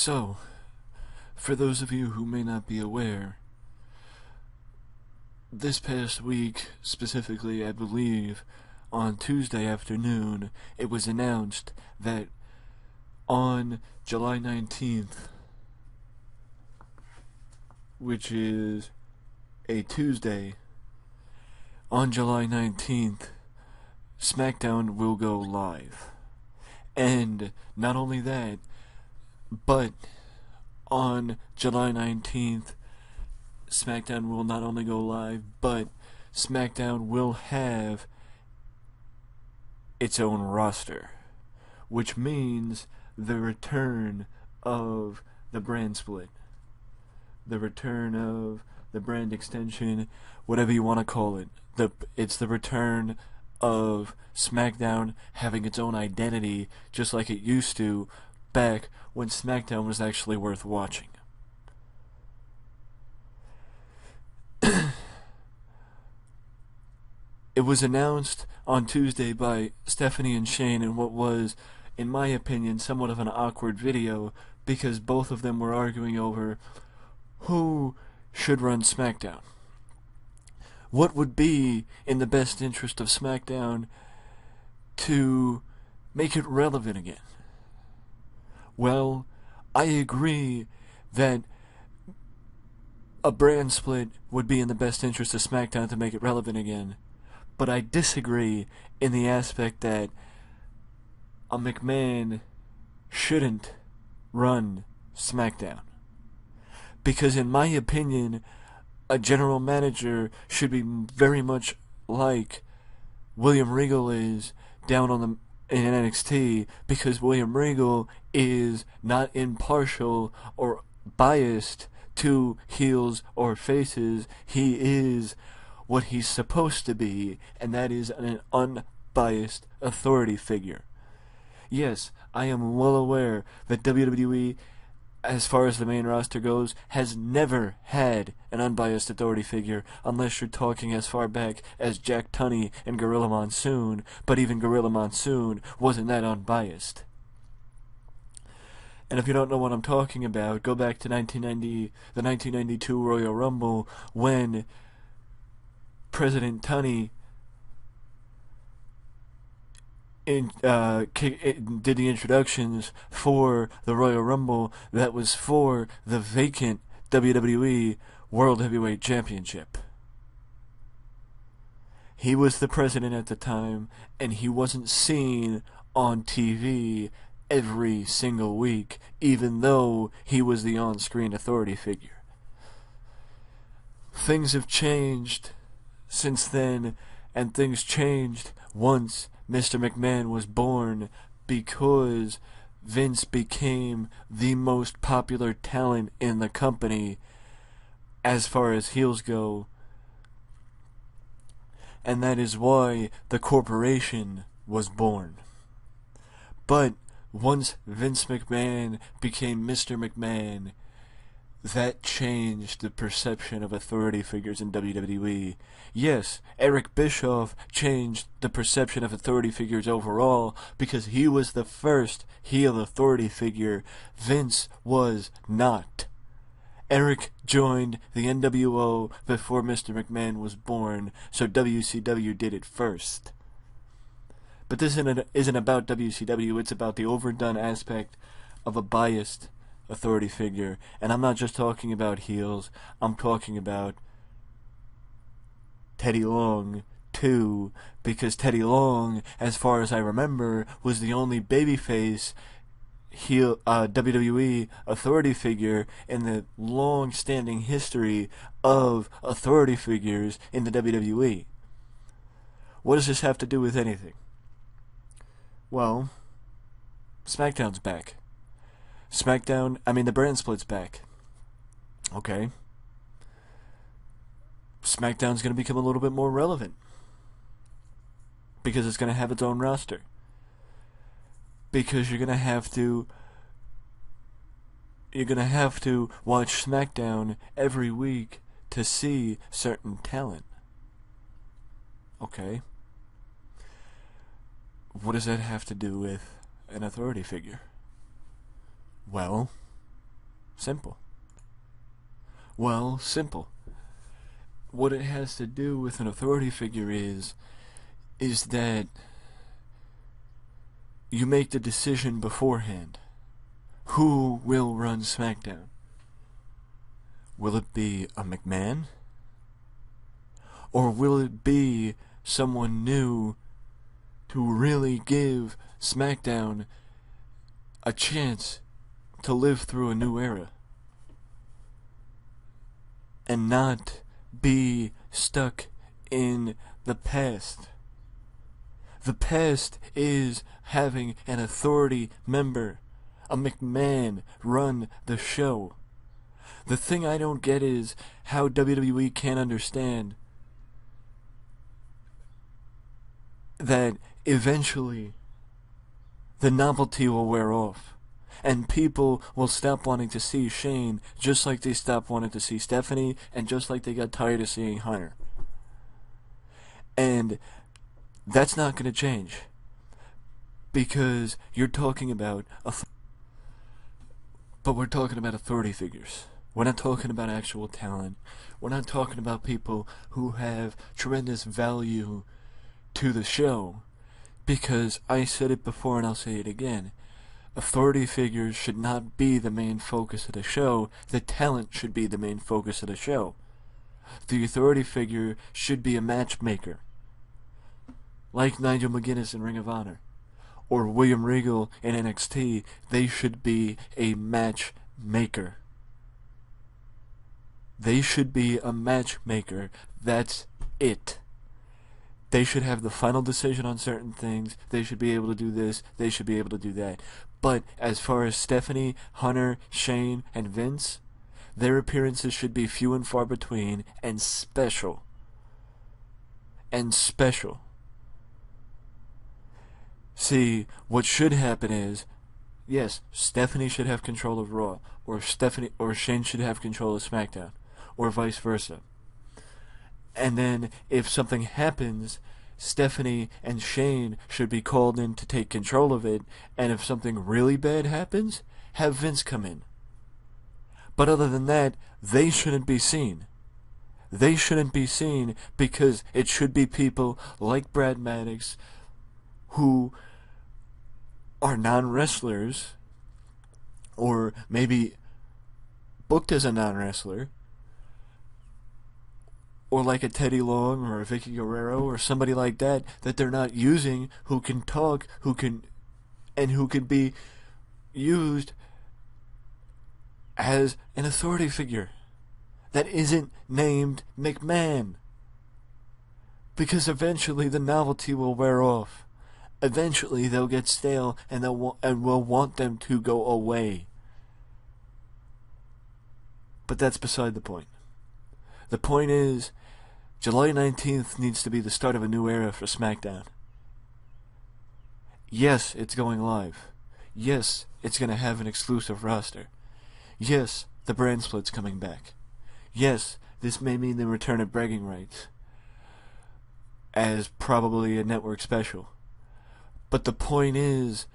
So, for those of you who may not be aware, this past week, specifically I believe, on Tuesday afternoon, it was announced that on July 19th, which is a Tuesday, on July 19th, SmackDown will go live. And not only that, but on July 19th, SmackDown will not only go live, but SmackDown will have its own roster, which means the return of the brand split, the return of the brand extension, whatever you want to call it. It's the return of SmackDown having its own identity, just like it used to back when SmackDown was actually worth watching. It was announced on Tuesday by Stephanie and Shane in what was, in my opinion, somewhat of an awkward video, because both of them were arguing over who should run SmackDown. What would be in the best interest of SmackDown to make it relevant again? Well, I agree that a brand split would be in the best interest of SmackDown to make it relevant again, but I disagree in the aspect that a McMahon shouldn't run SmackDown. Because in my opinion, a general manager should be very much like William Regal is down on in NXT, because William Regal is not impartial or biased to heels or faces. He is what he's supposed to be, and that is an unbiased authority figure. Yes, I am well aware that WWE, as far as the main roster goes, has never had an unbiased authority figure, unless you're talking as far back as Jack Tunney and Gorilla Monsoon, but even Gorilla Monsoon wasn't that unbiased. And if you don't know what I'm talking about, go back to the 1992 Royal Rumble, when President Tunney did the introductions for the Royal Rumble that was for the vacant WWE World Heavyweight Championship. He was the president at the time, and he wasn't seen on TV every single week, even though he was the on-screen authority figure. Things have changed since then, and things changed once Mr. McMahon was born, because Vince became the most popular talent in the company as far as heels go, and that is why the corporation was born. But once Vince McMahon became Mr. McMahon, that changed the perception of authority figures in WWE. Yes, Eric Bischoff changed the perception of authority figures overall, because he was the first heel authority figure. Vince was not. Eric joined the NWO before Mr. McMahon was born, so WCW did it first. But this isn't about WCW, it's about the overdone aspect of a biased authority figure. And I'm not just talking about heels, I'm talking about Teddy Long too, because Teddy Long, as far as I remember, was the only babyface heel WWE authority figure in the long-standing history of authority figures in the WWE. What does this have to do with anything? Well, SmackDown's back. The brand split's back. Okay. SmackDown's going to become a little bit more relevant, because it's going to have its own roster. Because you're going to have to watch SmackDown every week to see certain talent. Okay. What does that have to do with an authority figure? Well, Simple. Well, simple. What it has to do with an authority figure is that you make the decision beforehand. Who will run SmackDown? Will it be a McMahon? Or will it be someone new to really give SmackDown a chance to live through a new era and not be stuck in the past? The past is having an authority member, a McMahon, run the show. The thing I don't get is how WWE can't understand that eventually the novelty will wear off and people will stop wanting to see Shane just like they stopped wanting to see Stephanie and just like they got tired of seeing Hunter. And that's not going to change because you're talking about but we're talking about authority figures. We're not talking about actual talent. We're not talking about people who have tremendous value to the show, because I said it before and I'll say it again. Authority figures should not be the main focus of the show. The talent should be the main focus of the show. The authority figure should be a matchmaker, like Nigel McGuinness in Ring of Honor, or William Regal in NXT. They should be a matchmaker. They should be a matchmaker. That's it. They should have the final decision on certain things. They should be able to do this. They should be able to do that. But as far as Stephanie, Hunter, Shane, and Vince, their appearances should be few and far between and special. And special. See, what should happen is, yes, Stephanie should have control of Raw, or Shane should have control of SmackDown, or vice versa. And then, if something happens, Stephanie and Shane should be called in to take control of it, and if something really bad happens, have Vince come in. But other than that, they shouldn't be seen. They shouldn't be seen because it should be people like Brad Maddox who are non-wrestlers, or maybe booked as a non-wrestler, or like a Teddy Long or a Vicky Guerrero or somebody like that they're not using, who can talk, who can be used as an authority figure that isn't named McMahon. Because eventually the novelty will wear off. Eventually they'll get stale and we'll want them to go away. But that's beside the point. The point is, July 19th needs to be the start of a new era for SmackDown. Yes, it's going live. Yes, it's going to have an exclusive roster. Yes, the brand split's coming back. Yes, this may mean the return of bragging rights as probably a network special. But the point is,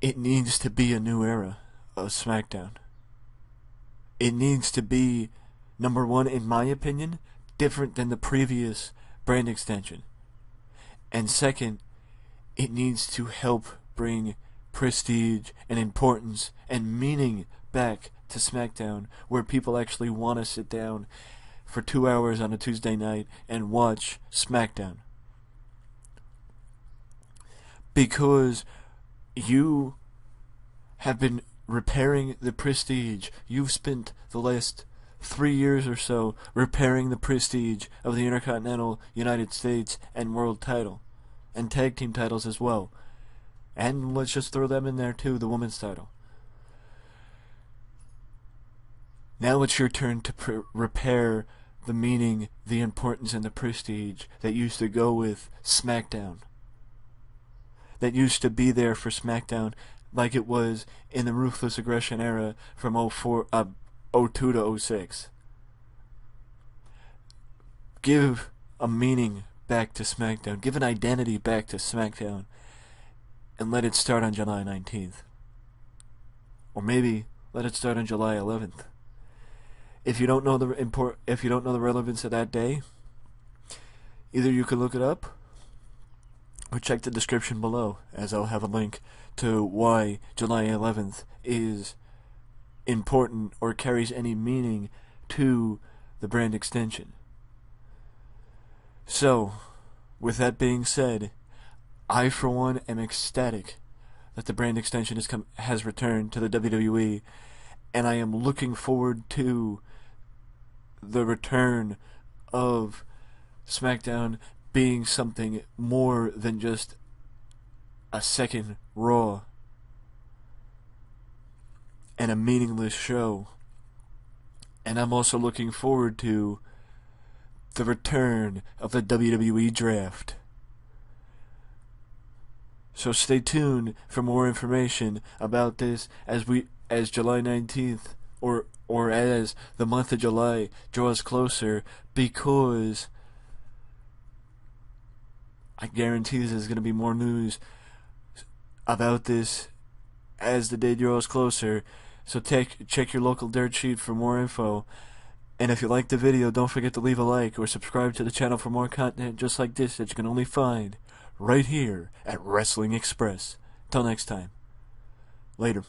it needs to be a new era of SmackDown. It needs to be, number one, in my opinion, different than the previous brand extension. And second, it needs to help bring prestige and importance and meaning back to SmackDown, where people actually want to sit down for 2 hours on a Tuesday night and watch SmackDown. Because you have been repairing the prestige. You've spent the last 3 years or so repairing the prestige of the Intercontinental, United States, and World title. And tag team titles as well. And let's just throw them in there too, the women's title. Now it's your turn to repair the meaning, the importance, and the prestige that used to go with SmackDown. That used to be there for SmackDown like it was in the Ruthless Aggression era from 02 to 06. Give a meaning back to SmackDown. Give an identity back to SmackDown. And let it start on July 19th. Or maybe let it start on July 11th. If you don't know the relevance of that day, either you can look it up or check the description below, as I'll have a link to why July 11th is important or carries any meaning to the brand extension. So, with that being said, I for one am ecstatic that the brand extension has returned to the WWE, and I am looking forward to the return of SmackDown being something more than just a second Raw and a meaningless show. And I'm also looking forward to the return of the WWE Draft. So stay tuned for more information about this as July 19th or as the month of July draws closer, because I guarantee there's going to be more news about this as the day draws closer. So check your local dirt sheet for more info. And if you liked the video, don't forget to leave a like or subscribe to the channel for more content just like this that you can only find right here at Wrestling Express. Till next time. Later.